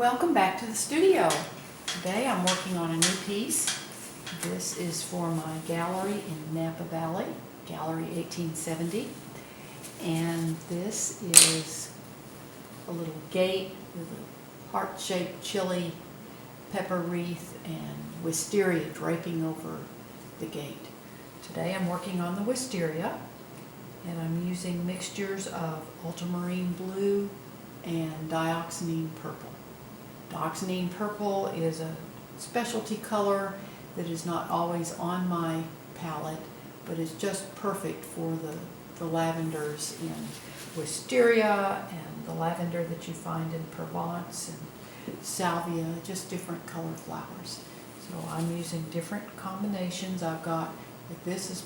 Welcome back to the studio. Today I'm working on a new piece. This is for my gallery in Napa Valley, Gallery 1870. And this is a little gate with a heart-shaped chili pepper wreath and wisteria draping over the gate. Today I'm working on the wisteria, and I'm using mixtures of ultramarine blue and dioxazine purple. Dioxazine purple is a specialty color that is not always on my palette, but is just perfect for the lavenders in wisteria and the lavender that you find in Provence and salvia, just different color flowers. So I'm using different combinations. I've got, like this is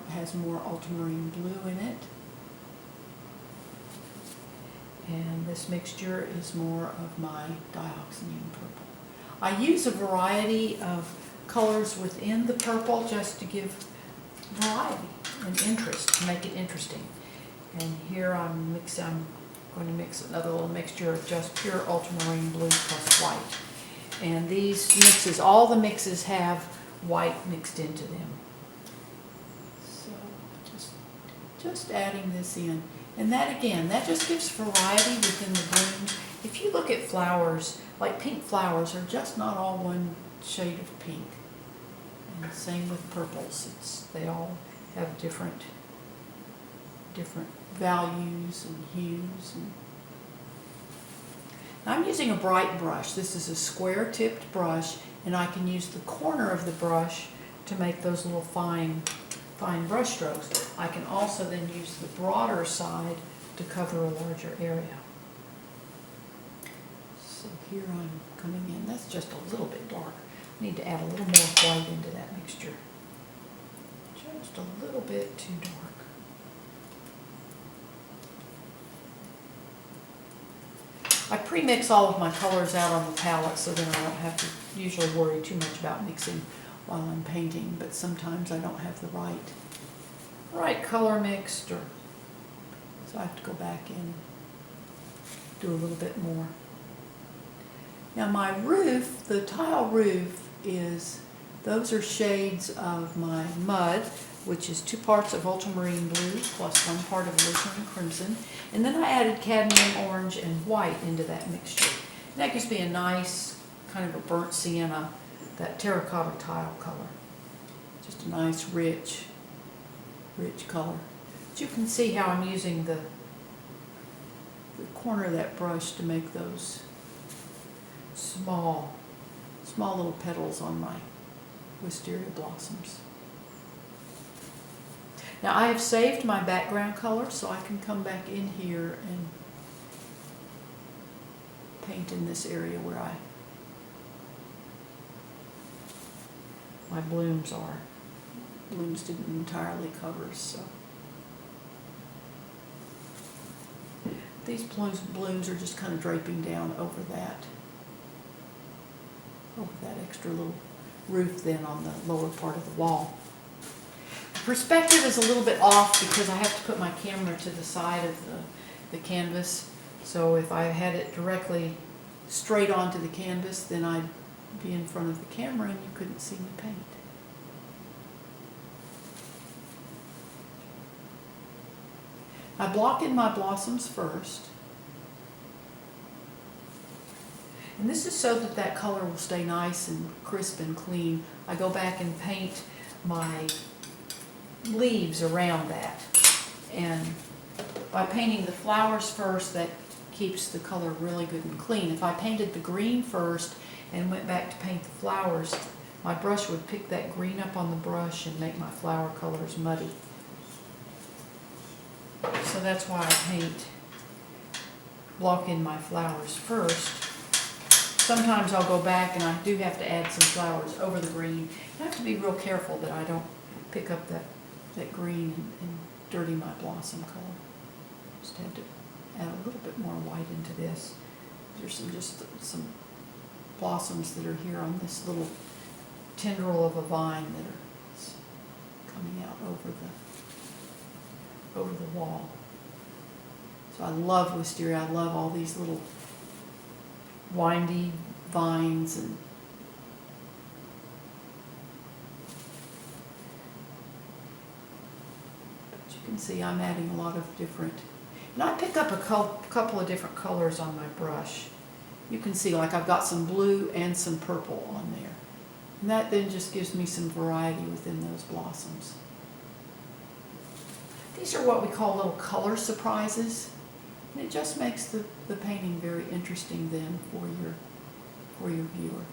has more ultramarine blue in it. And this mixture is more of my dioxazine purple. I use a variety of colors within the purple just to give variety and interest, to make it interesting. And here I'm going to mix another little mixture of just pure ultramarine blue plus white. And these mixes, all the mixes have white mixed into them. So just adding this in. And that again, that just gives variety within the blooms. If you look at flowers, like pink flowers are just not all one shade of pink. And same with purples. They all have different values and hues. I'm using a bright brush. This is a square tipped brush, and I can use the corner of the brush to make those little fine brush strokes. I can also then use the broader side to cover a larger area. So here I'm coming in. That's just a little bit dark. I need to add a little more white into that mixture. Just a little bit too dark. I pre-mix all of my colors out on the palette so then I don't have to usually worry too much about mixing while I'm painting, but sometimes I don't have the right color mixed, so I have to go back in and do a little bit more. Now my roof, the tile roof, those are shades of my mud, which is 2 parts of ultramarine blue plus 1 part of ultramarine crimson, and then I added cadmium orange and white into that mixture. And that gives me a nice kind of a burnt sienna, that terracotta tile color. Just a nice rich color. But you can see how I'm using the corner of that brush to make those small little petals on my wisteria blossoms. Now I have saved my background color so I can come back in here and paint in this area where my blooms are. Blooms didn't entirely cover, so. These blooms are just kind of draping down over that extra little roof then on the lower part of the wall. The perspective is a little bit off because I have to put my camera to the side of the canvas. So if I had it directly straight onto the canvas, then I'd be in front of the camera and you couldn't see me paint. I block in my blossoms first. And this is so that that color will stay nice and crisp and clean. I go back and paint my leaves around that. And by painting the flowers first, that keeps the color really good and clean. If I painted the green first and went back to paint the flowers, my brush would pick that green up on the brush and make my flower colors muddy. So that's why I block in my flowers first. Sometimes I'll go back and I do have to add some flowers over the green. I have to be real careful that I don't pick up that green and dirty my blossom color. Just have to add a little bit more white into this. There's some blossoms that are here on this little tendril of a vine that are coming out over the wall. So I love wisteria. I love all these little windy vines. And but you can see I'm adding a lot of different, and I pick up a couple of different colors on my brush. You can see like I've got some blue and some purple on there. And that then just gives me some variety within those blossoms. These are what we call little color surprises. And it just makes the painting very interesting then for your viewer.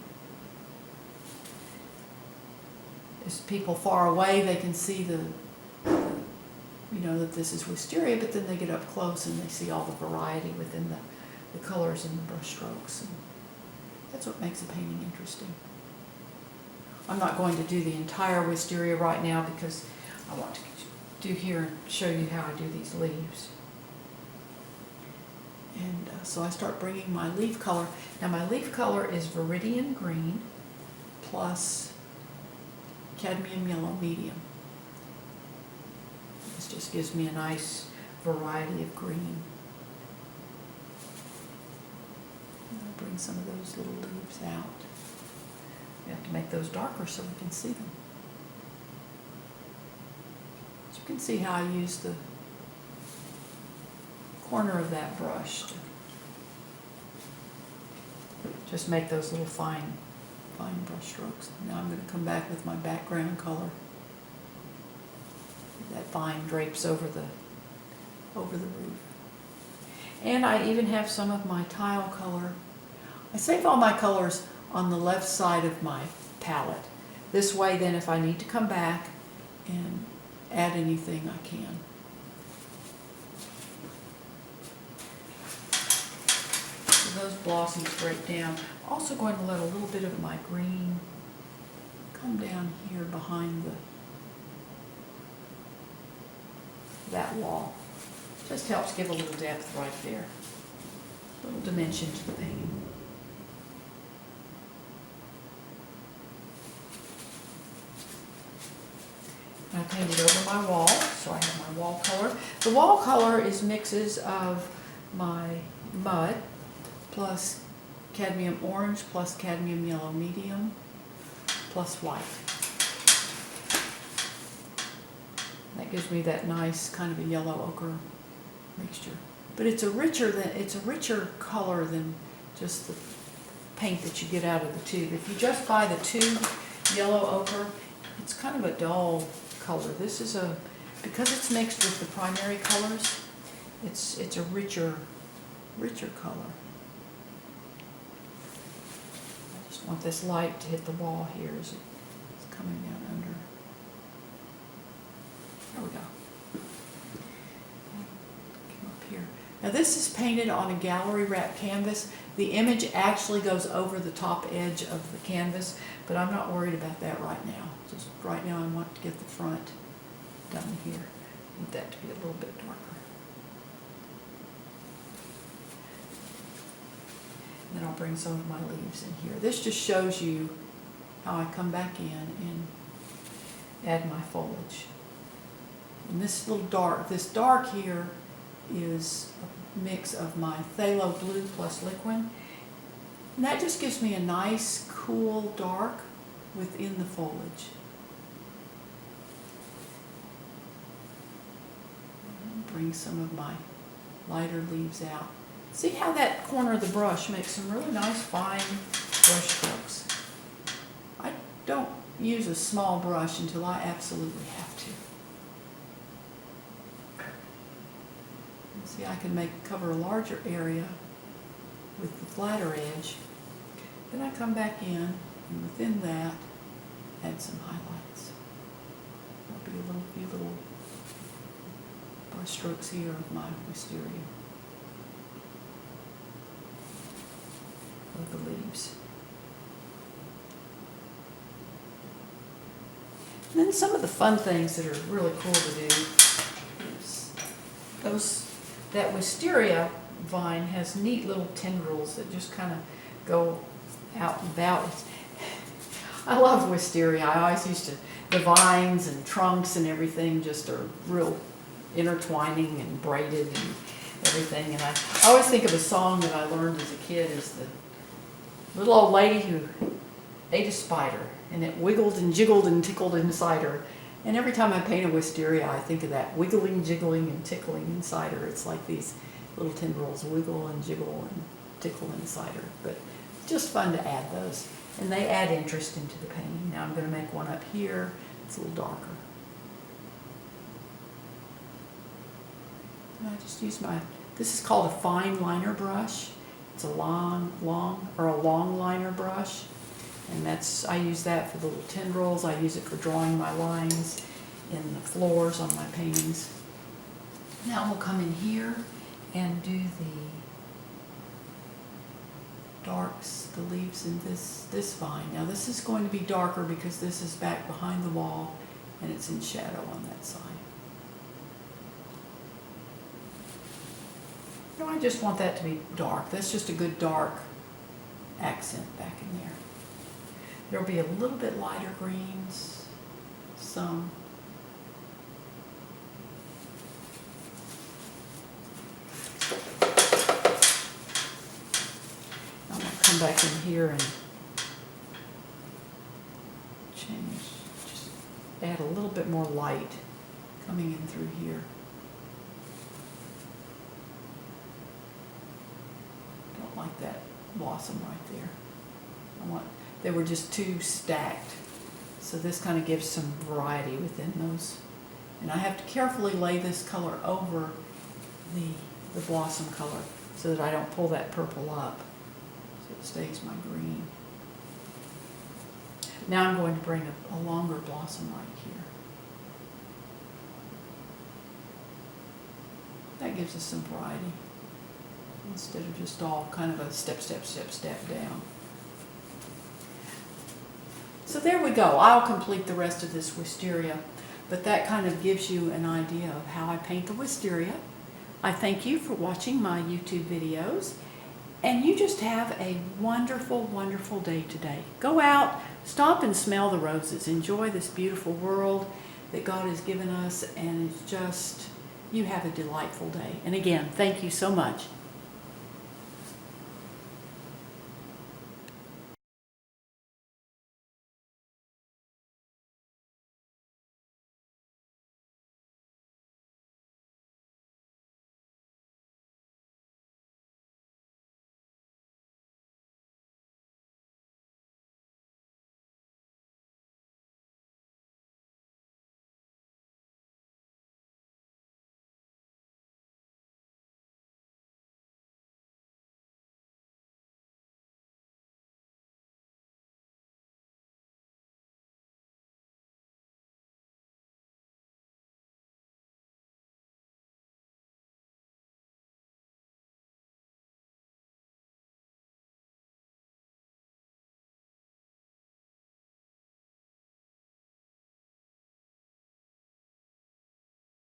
As people far away, they can see that this is wisteria, but then they get up close and they see all the variety within the colors and the brush strokes. And that's what makes a painting interesting. I'm not going to do the entire wisteria right now because I want to do here and show you how I do these leaves. And so I start bringing my leaf color. Now my leaf color is Viridian Green plus Cadmium Yellow Medium. This just gives me a nice variety of green. And I'll bring some of those little leaves out. We have to make those darker so we can see them. So you can see how I use the corner of that brush to just make those little fine brush strokes. Now I'm going to come back with my background color. That vine drapes over the roof. And I even have some of my tile color. I save all my colors on the left side of my palette. This way then if I need to come back and add anything I can. So those blossoms break down. Also going to let a little bit of my green come down here behind that wall. Just helps give a little depth right there. A little dimension to the painting. I painted over my wall, so I have my wall color. The wall color is mixes of my mud plus cadmium orange plus cadmium yellow medium plus white. That gives me that nice kind of a yellow ochre mixture. But it's a richer color than just the paint that you get out of the tube. If you just buy the tube yellow ochre, it's kind of a dull color. This is because it's mixed with the primary colors, it's a richer color. I just want this light to hit the wall here as it's coming down under. There we go. Come up here. Now this is painted on a gallery wrap canvas. The image actually goes over the top edge of the canvas, but I'm not worried about that right now. Just right now I want to get the front done here. I need that to be a little bit darker. And then I'll bring some of my leaves in here. This just shows you how I come back in and add my foliage. And this dark here is a mix of my phthalo blue plus liquid. And that just gives me a nice, cool dark within the foliage. Bring some of my lighter leaves out. See how that corner of the brush makes some really nice fine brush strokes. I don't use a small brush until I absolutely have to. See, I can cover a larger area with the flatter edge. Then I come back in, and within that, add some highlights. There'll be a few little brush strokes here of my wisteria, of the leaves. And then some of the fun things that are really cool to do is that wisteria vine has neat little tendrils that just kind of go out and about. I love wisteria. I always used to, the vines and trunks and everything just are real intertwining and braided and everything. And I always think of a song that I learned as a kid is little old lady who ate a spider, and it wiggled and jiggled and tickled inside her. And every time I paint a wisteria, I think of that wiggling, jiggling, and tickling inside her. It's like these little tendrils wiggle and jiggle and tickle inside her. But just fun to add those. And they add interest into the painting. Now I'm going to make one up here. It's a little darker. And I just use this is called a fine liner brush. It's a long liner brush. And I use that for the little tendrils. I use it for drawing my lines in the floors on my paintings. Now we'll come in here and do the darks, the leaves in this vine. Now this is going to be darker because this is back behind the wall and it's in shadow on that side. No, I just want that to be dark. That's just a good dark accent back in there. There'll be a little bit lighter greens, some. I'm going to come back in here and change, just add a little bit more light coming in through here. Don't like that blossom right there. They were just too stacked. So this kind of gives some variety within those. And I have to carefully lay this color over the blossom color so that I don't pull that purple up. So it stays my green. Now I'm going to bring a longer blossom right here. That gives us some variety instead of just all kind of a step down. So there we go. I'll complete the rest of this wisteria, but that kind of gives you an idea of how I paint the wisteria. I thank you for watching my YouTube videos, and you just have a wonderful, wonderful day today. Go out, stop and smell the roses. Enjoy this beautiful world that God has given us, and it's just, you have a delightful day. And again, thank you so much.